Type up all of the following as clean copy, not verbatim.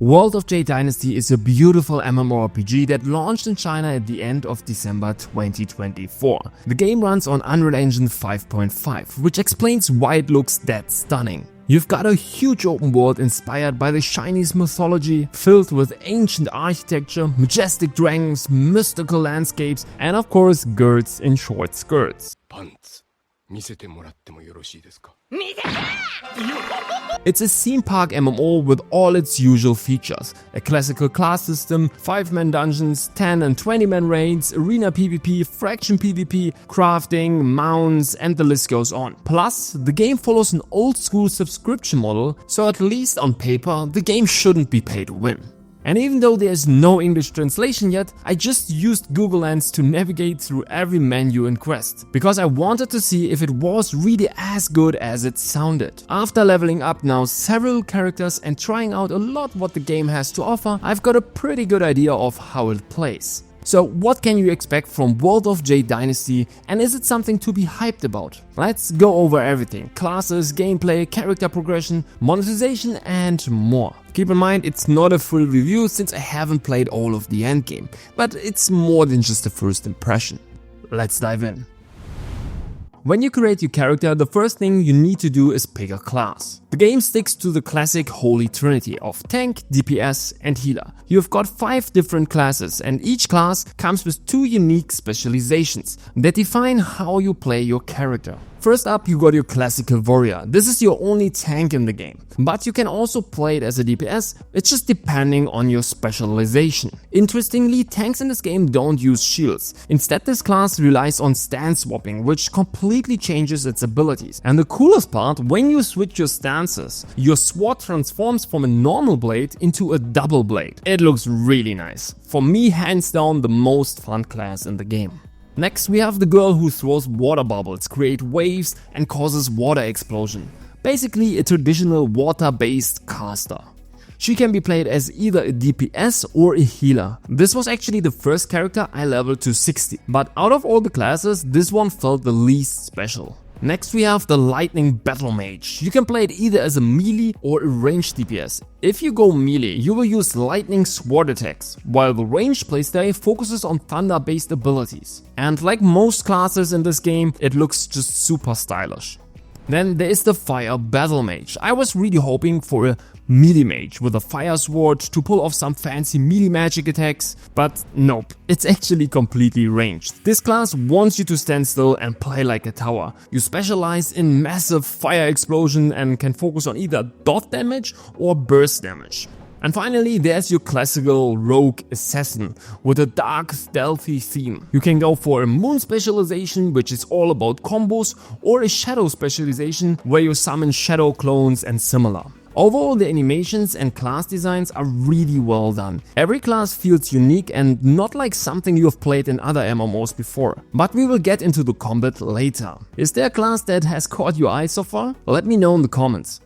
World of Jade Dynasty is a beautiful MMORPG that launched in China at the end of December 2024. The game runs on Unreal Engine 5.5, which explains why it looks that stunning. You've got a huge open world inspired by the Chinese mythology, filled with ancient architecture, majestic dragons, mystical landscapes, and of course girls in short skirts. It's a theme park MMO with all its usual features. A classical class system, 5-man dungeons, 10 and 20-man raids, arena PvP, fraction PvP, crafting, mounts, and the list goes on. Plus, the game follows an old school subscription model, so at least on paper, the game shouldn't be pay to win. And even though there's no English translation yet, I just used Google Lens to navigate through every menu in Quest, because I wanted to see if it was really as good as it sounded. After leveling up now several characters and trying out a lot what the game has to offer, I've got a pretty good idea of how it plays. So what can you expect from World of Jade Dynasty, and is it something to be hyped about? Let's go over everything: classes, gameplay, character progression, monetization and more. Keep in mind, it's not a full review since I haven't played all of the endgame, but it's more than just a first impression. Let's dive in. When you create your character, the first thing you need to do is pick a class. The game sticks to the classic holy trinity of tank, DPS and healer. You've got 5 different classes, and each class comes with 2 unique specializations that define how you play your character. First up, you got your classical warrior. This is your only tank in the game, but you can also play it as a DPS, it's just depending on your specialization. Interestingly, tanks in this game don't use shields. Instead, this class relies on stance swapping, which completely changes its abilities. And the coolest part, when you switch your stances, your sword transforms from a normal blade into a double blade. It looks really nice. For me, hands down the most fun class in the game. Next, we have the girl who throws water bubbles, create waves and causes water explosion. Basically a traditional water-based caster. She can be played as either a DPS or a healer. This was actually the first character I leveled to 60, but out of all the classes, this one felt the least special. Next we have the Lightning Battle Mage. You can play it either as a melee or a ranged DPS. If you go melee, you will use lightning sword attacks, while the ranged playstyle focuses on thunder based abilities. And like most classes in this game, it looks just super stylish. Then there is the Fire Battle Mage. I was really hoping for a melee mage with a fire sword to pull off some fancy melee magic attacks, but nope, it's actually completely ranged. This class wants you to stand still and play like a tower. You specialize in massive fire explosion and can focus on either dot damage or burst damage. And finally, there's your classical rogue assassin with a dark stealthy theme. You can go for a moon specialization, which is all about combos, or a shadow specialization where you summon shadow clones and similar. Overall, the animations and class designs are really well done. Every class feels unique and not like something you have played in other MMOs before. But we will get into the combat later. Is there a class that has caught your eye so far? Let me know in the comments.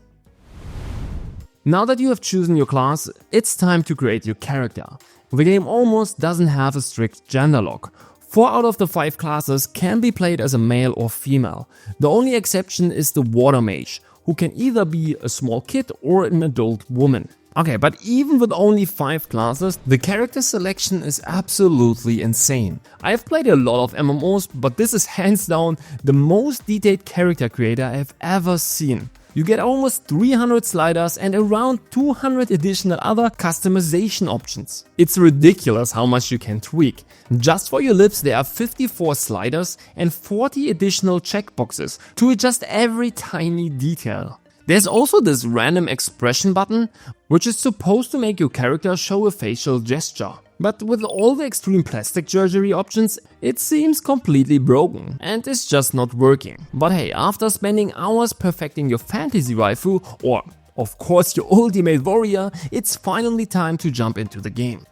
Now that you have chosen your class, it's time to create your character. The game almost doesn't have a strict gender lock. 4 out of the 5 classes can be played as a male or female. The only exception is the Water Mage, who can either be a small kid or an adult woman. Okay, but even with only 5 classes, the character selection is absolutely insane. I've played a lot of MMOs, but this is hands down the most detailed character creator I've ever seen. You get almost 300 sliders and around 200 additional other customization options. It's ridiculous how much you can tweak. Just for your lips there are 54 sliders and 40 additional checkboxes to adjust every tiny detail. There's also this random expression button, which is supposed to make your character show a facial gesture. But with all the extreme plastic surgery options, it seems completely broken and is just not working. But hey, after spending hours perfecting your fantasy waifu, or of course your ultimate warrior, it's finally time to jump into the game.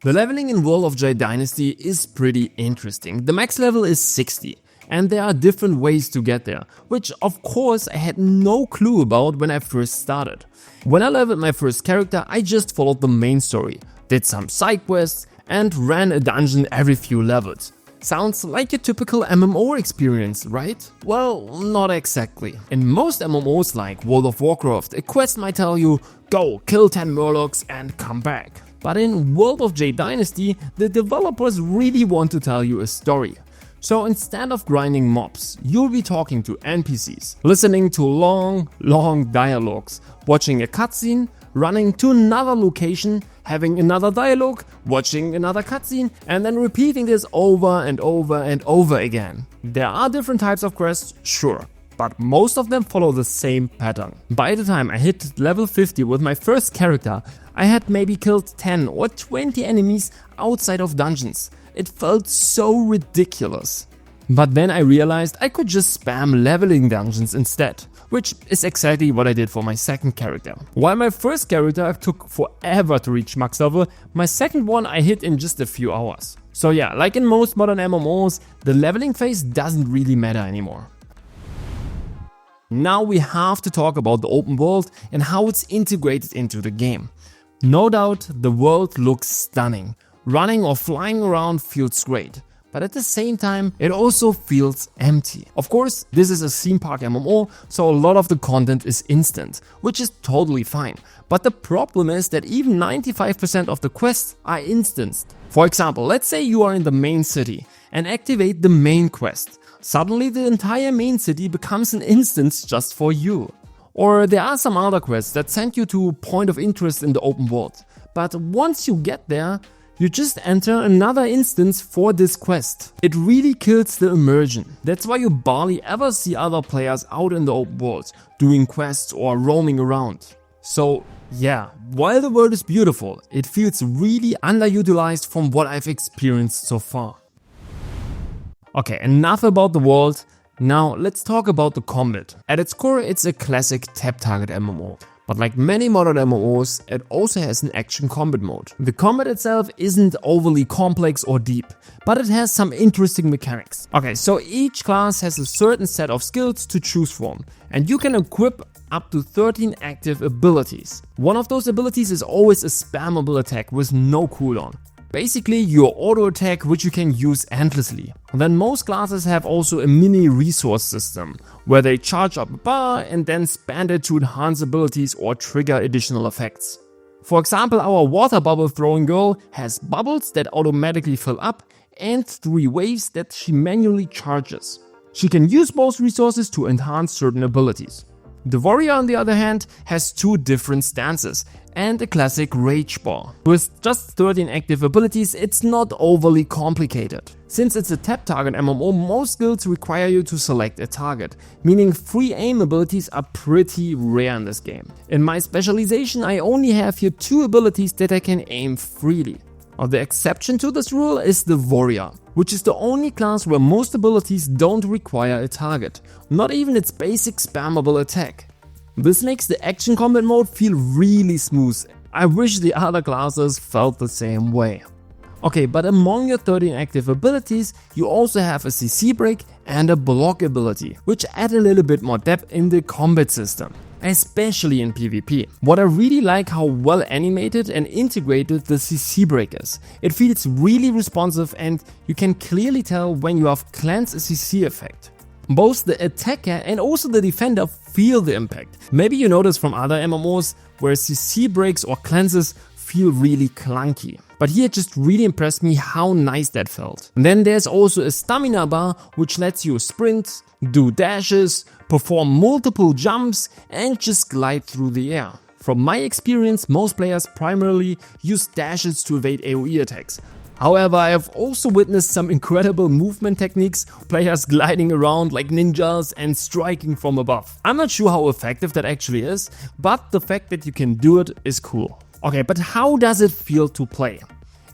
The leveling in World of Jade Dynasty is pretty interesting. The max level is 60. And there are different ways to get there, which of course I had no clue about when I first started. When I leveled my first character, I just followed the main story, did some side quests and ran a dungeon every few levels. Sounds like your typical MMO experience, right? Well, not exactly. In most MMOs like World of Warcraft, a quest might tell you, go kill 10 Murlocs and come back. But in World of Jade Dynasty, the developers really want to tell you a story. So instead of grinding mobs, you'll be talking to NPCs, listening to long dialogues, watching a cutscene, running to another location, having another dialogue, watching another cutscene, and then repeating this over and over and over again. There are different types of quests, sure, but most of them follow the same pattern. By the time I hit level 50 with my first character, I had maybe killed 10 or 20 enemies outside of dungeons. It felt so ridiculous. But then I realized I could just spam leveling dungeons instead, which is exactly what I did for my second character. While my first character took forever to reach max level, my second one I hit in just a few hours. So yeah, like in most modern MMOs, the leveling phase doesn't really matter anymore. Now we have to talk about the open world and how it's integrated into the game. No doubt the world looks stunning. Running or flying around feels great, but at the same time it also feels empty. Of course, this is a theme park MMO, so a lot of the content is instant, which is totally fine. But the problem is that even 95% of the quests are instanced. For example, let's say you are in the main city and activate the main quest. Suddenly the entire main city becomes an instance just for you. Or there are some other quests that send you to a point of interest in the open world. But once you get there, you just enter another instance for this quest. It really kills the immersion. That's why you barely ever see other players out in the open world, doing quests or roaming around. So yeah, while the world is beautiful, it feels really underutilized from what I've experienced so far. Okay, enough about the world. Now let's talk about the combat. At its core, it's a classic tap target MMO. But like many modern MMOs, it also has an action combat mode. The combat itself isn't overly complex or deep, but it has some interesting mechanics. Okay, so each class has a certain set of skills to choose from, and you can equip up to 13 active abilities. One of those abilities is always a spammable attack with no cooldown. Basically your auto attack, which you can use endlessly. Then most classes have also a mini resource system, where they charge up a bar and then spend it to enhance abilities or trigger additional effects. For example, our water bubble throwing girl has bubbles that automatically fill up and 3 waves that she manually charges. She can use both resources to enhance certain abilities. The warrior, on the other hand, has 2 different stances and a classic rage bar. With just 13 active abilities, it's not overly complicated. Since it's a tap target MMO, most skills require you to select a target, meaning free aim abilities are pretty rare in this game. In my specialization, I only have here 2 abilities that I can aim freely. Now, the exception to this rule is the warrior, which is the only class where most abilities don't require a target, not even its basic spammable attack. This makes the action combat mode feel really smooth. I wish the other classes felt the same way. Okay, but among your 13 active abilities, you also have a CC break and a block ability, which add a little bit more depth in the combat system, especially in PvP. What I really like how well animated and integrated the CC break is. It feels really responsive and you can clearly tell when you have cleansed a CC effect. Both the attacker and also the defender feel the impact. Maybe you notice from other MMOs where CC breaks or cleanses feel really clunky. But here it just really impressed me how nice that felt. And then there's also a stamina bar which lets you sprint, do dashes, perform multiple jumps and just glide through the air. From my experience, most players primarily use dashes to evade AoE attacks. However, I have also witnessed some incredible movement techniques, players gliding around like ninjas and striking from above. I'm not sure how effective that actually is, but the fact that you can do it is cool. Okay, but how does it feel to play?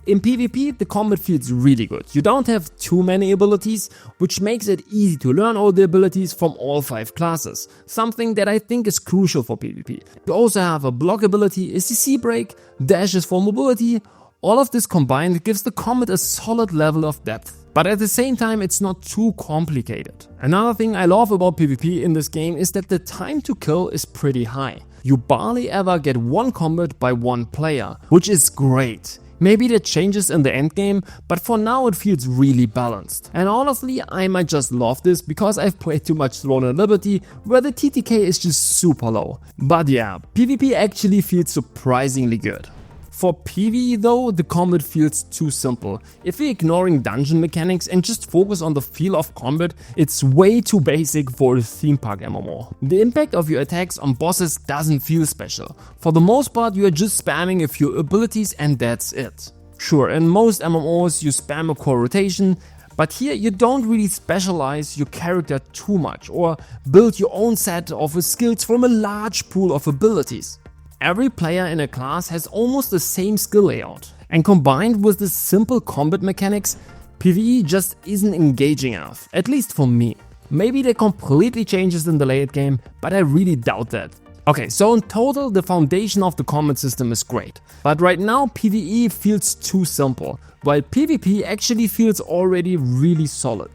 In PvP, the combat feels really good. You don't have too many abilities, which makes it easy to learn all the abilities from all 5 classes, something that I think is crucial for PvP. You also have a block ability, a CC break, dashes for mobility. All of this combined gives the combat a solid level of depth. But at the same time, it's not too complicated. Another thing I love about PvP in this game is that the time to kill is pretty high. You barely ever get one combat by one player, which is great. Maybe that changes in the endgame, but for now it feels really balanced. And honestly, I might just love this because I've played too much Throne and Liberty where the TTK is just super low. But yeah, PvP actually feels surprisingly good. For PvE though, the combat feels too simple. If we're ignoring dungeon mechanics and just focus on the feel of combat, it's way too basic for a theme park MMO. The impact of your attacks on bosses doesn't feel special. For the most part, you are just spamming a few abilities and that's it. Sure, in most MMOs you spam a core rotation, but here you don't really specialize your character too much or build your own set of skills from a large pool of abilities. Every player in a class has almost the same skill layout, and combined with the simple combat mechanics, PvE just isn't engaging enough, at least for me. Maybe that completely changes in the late game, but I really doubt that. Okay, so in total the foundation of the combat system is great, but right now PvE feels too simple, while PvP actually feels already really solid.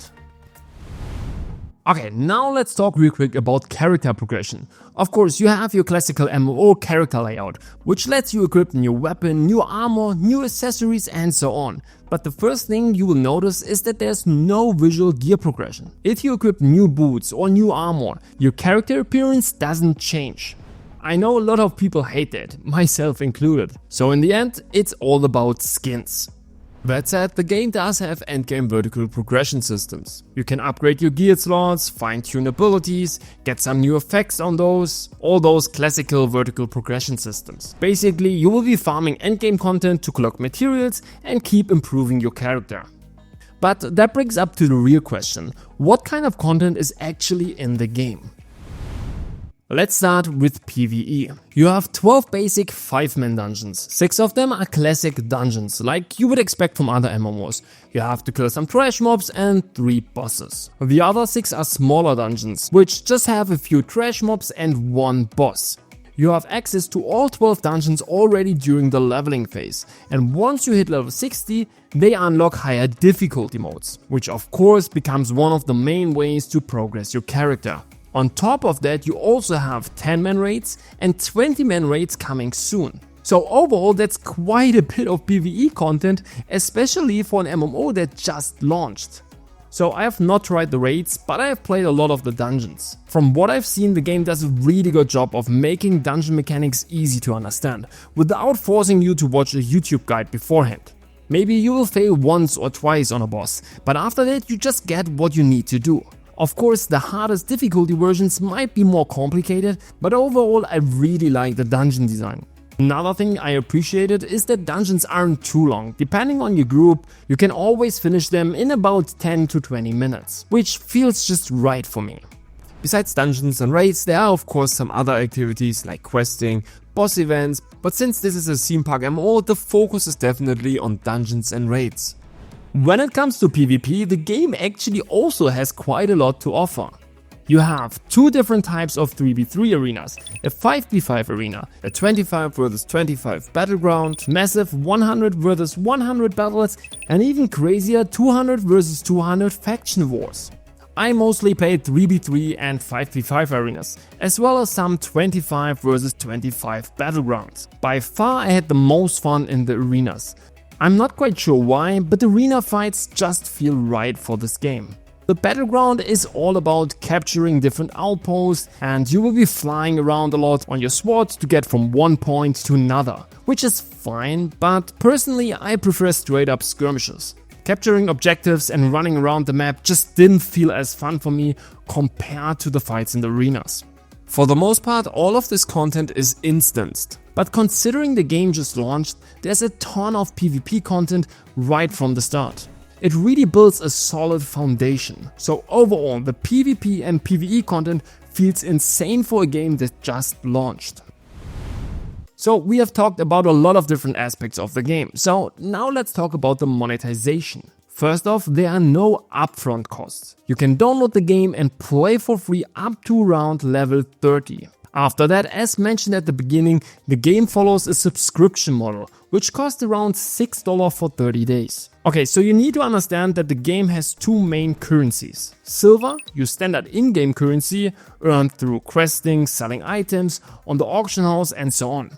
Okay, now let's talk real quick about character progression. Of course, you have your classical MMO character layout, which lets you equip new weapon, new armor, new accessories and so on. But the first thing you will notice is that there's no visual gear progression. If you equip new boots or new armor, your character appearance doesn't change. I know a lot of people hate that, myself included. So in the end, it's all about skins. That said, the game does have endgame vertical progression systems. You can upgrade your gear slots, fine-tune abilities, get some new effects on those, all those classical vertical progression systems. Basically, you will be farming endgame content to collect materials and keep improving your character. But that brings up to the real question, what kind of content is actually in the game? Let's start with PvE. You have 12 basic 5-man dungeons. 6 of them are classic dungeons, like you would expect from other MMOs. You have to kill some trash mobs and 3 bosses. The other 6 are smaller dungeons, which just have a few trash mobs and 1 boss. You have access to all 12 dungeons already during the leveling phase, and once you hit level 60, they unlock higher difficulty modes, which of course becomes one of the main ways to progress your character. On top of that, you also have 10-man raids and 20-man raids coming soon. So overall, that's quite a bit of PvE content, especially for an MMO that just launched. So I have not tried the raids, but I have played a lot of the dungeons. From what I've seen, the game does a really good job of making dungeon mechanics easy to understand, without forcing you to watch a YouTube guide beforehand. Maybe you will fail once or twice on a boss, but after that you just get what you need to do. Of course, the hardest difficulty versions might be more complicated, but overall I really like the dungeon design. Another thing I appreciated is that dungeons aren't too long. Depending on your group, you can always finish them in about 10 to 20 minutes, which feels just right for me. Besides dungeons and raids, there are of course some other activities like questing, boss events, but since this is a theme park MMO, the focus is definitely on dungeons and raids. When it comes to PvP, the game actually also has quite a lot to offer. You have 2 different types of 3v3 arenas, a 5v5 arena, a 25 vs 25 battleground, massive 100 vs 100 battles, and even crazier 200 vs 200 faction wars. I mostly played 3v3 and 5v5 arenas, as well as some 25 vs 25 battlegrounds. By far I had the most fun in the arenas. I'm not quite sure why, but arena fights just feel right for this game. The battleground is all about capturing different outposts, and you will be flying around a lot on your sword to get from one point to another, which is fine, but personally I prefer straight up skirmishes. Capturing objectives and running around the map just didn't feel as fun for me compared to the fights in the arenas. For the most part, all of this content is instanced. But considering the game just launched, there's a ton of PvP content right from the start. It really builds a solid foundation. So overall, the PvP and PvE content feels insane for a game that just launched. So we have talked about a lot of different aspects of the game. So now let's talk about the monetization. First off, there are no upfront costs. You can download the game and play for free up to around level 30. After that, as mentioned at the beginning, the game follows a subscription model, which costs around $6 for 30 days. Okay, so you need to understand that the game has 2 main currencies. Silver, your standard in-game currency, earned through questing, selling items, on the auction house and so on.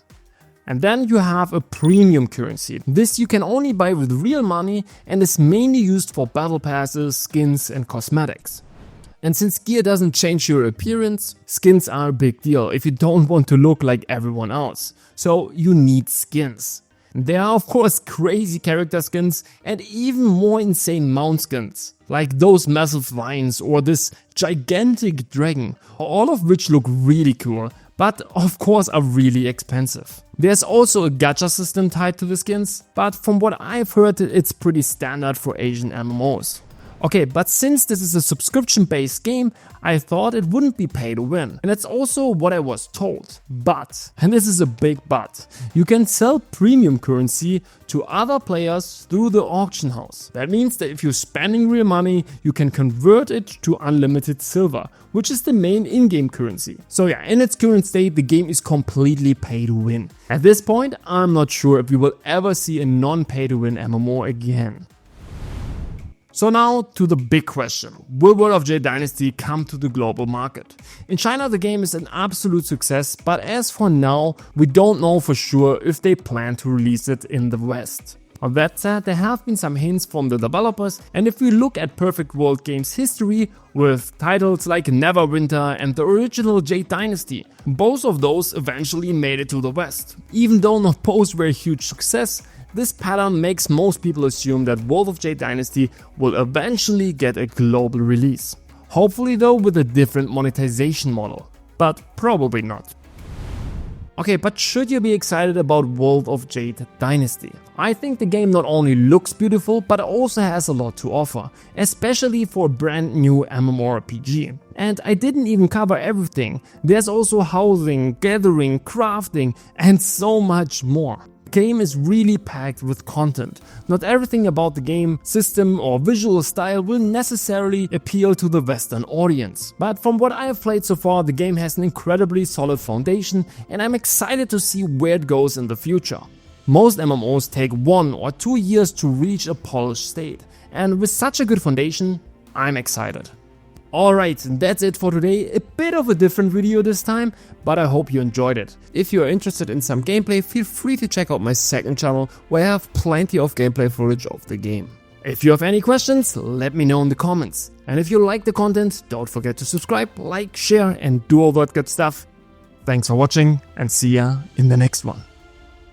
And then you have a premium currency. This you can only buy with real money and is mainly used for battle passes, skins and cosmetics. And since gear doesn't change your appearance, skins are a big deal if you don't want to look like everyone else. So you need skins. There are of course crazy character skins and even more insane mount skins, like those massive vines or this gigantic dragon, all of which look really cool, but of course are really expensive. There's also a gacha system tied to the skins, but from what I've heard it's pretty standard for Asian MMOs. Okay, but since this is a subscription-based game, I thought it wouldn't be pay to win. And that's also what I was told. But, and this is a big but, you can sell premium currency to other players through the auction house. That means that if you're spending real money, you can convert it to unlimited silver, which is the main in-game currency. So yeah, in its current state, the game is completely pay to win. At this point, I'm not sure if we will ever see a non-pay to win MMO again. So now to the big question, will World of Jade Dynasty come to the global market? In China the game is an absolute success, but as for now we don't know for sure if they plan to release it in the West. On that said, there have been some hints from the developers, and if we look at Perfect World Games history with titles like Neverwinter and the original Jade Dynasty, both of those eventually made it to the West. Even though not both were a huge success, this pattern makes most people assume that World of Jade Dynasty will eventually get a global release. Hopefully though with a different monetization model, but probably not. Okay, but should you be excited about World of Jade Dynasty? I think the game not only looks beautiful, but also has a lot to offer, especially for a brand new MMORPG. And I didn't even cover everything. There's also housing, gathering, crafting, and so much more. The game is really packed with content. Not everything about the game, system or visual style will necessarily appeal to the Western audience. But from what I have played so far, the game has an incredibly solid foundation and I'm excited to see where it goes in the future. Most MMOs take 1 or 2 years to reach a polished state, and with such a good foundation, I'm excited. Alright, that's it for today. A bit of a different video this time, but I hope you enjoyed it. If you are interested in some gameplay, feel free to check out my second channel where I have plenty of gameplay footage of the game. If you have any questions, let me know in the comments. And if you like the content, don't forget to subscribe, like, share and do all that good stuff. Thanks for watching and see ya in the next one.